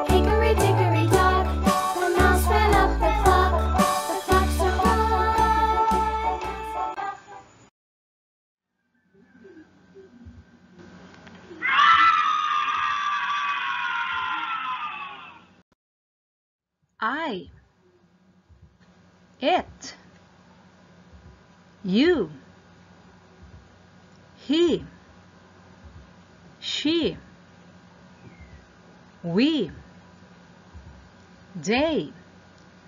Hickory dickory dock, the mouse ran up the clock. The clock struck one. I, it, you, he, she, we, they.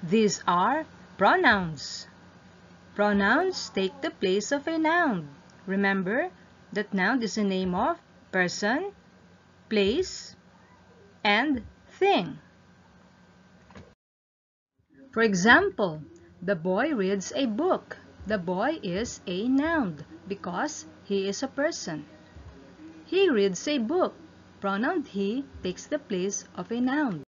These are pronouns. Pronouns take the place of a noun. Remember that noun is a name of person, place, and thing. For example, the boy reads a book. The boy is a noun because he is a person. He reads a book. Pronoun he takes the place of a noun.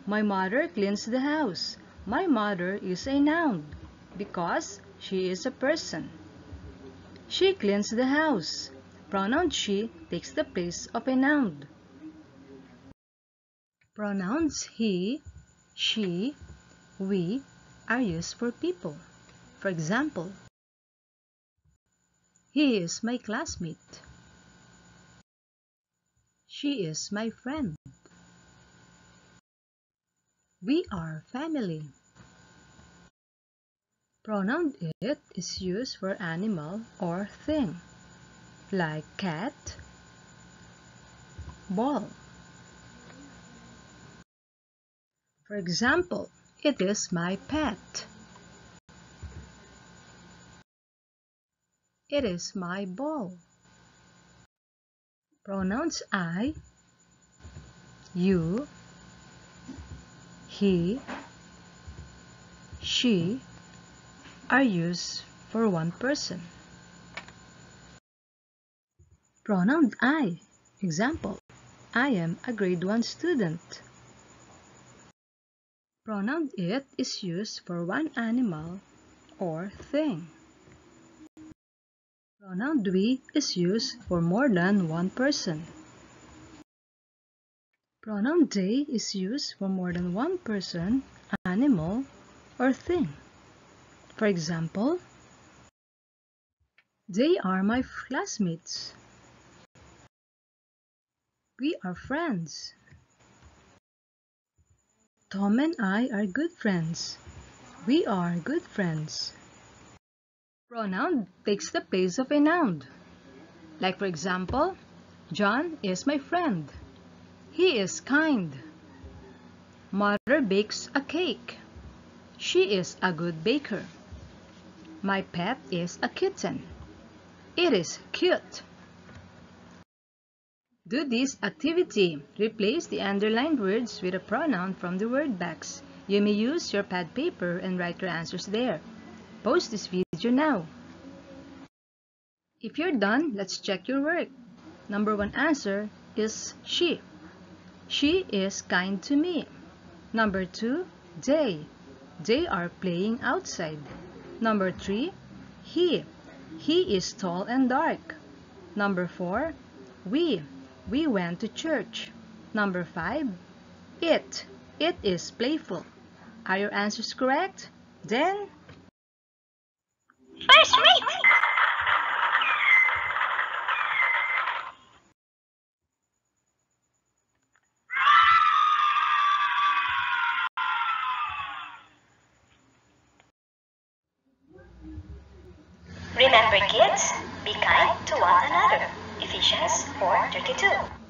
My mother cleans the house. My mother is a noun because she is a person. She cleans the house. Pronoun she takes the place of a noun. Pronouns he, she, we are used for people. For example, he is my classmate. She is my friend. We are family. Pronoun it is used for animal or thing, like cat, ball. For example, it is my pet. It is my ball. Pronouns I, you, he, she are used for one person. Pronoun I. Example, I am a grade 1 student. Pronoun it is used for one animal or thing. Pronoun we is used for more than one person. Pronoun they is used for more than one person, animal, or thing. For example, they are my classmates. We are friends. Tom and I are good friends. We are good friends. Pronoun takes the place of a noun. Like for example, John is my friend. He is kind. Mother bakes a cake. She is a good baker. My pet is a kitten. It is cute. Do this activity. Replace the underlined words with a pronoun from the word box. You may use your pad paper and write your answers there. Post this video now. If you're done, let's check your work. Number 1 answer is she. She is kind to me. Number 2, they. They are playing outside. Number 3, he. He is tall and dark. Number 4, we. We went to church. Number 5, it. It is playful. Are your answers correct? Then, first rate! Remember kids, be kind to one another. Ephesians 4:32.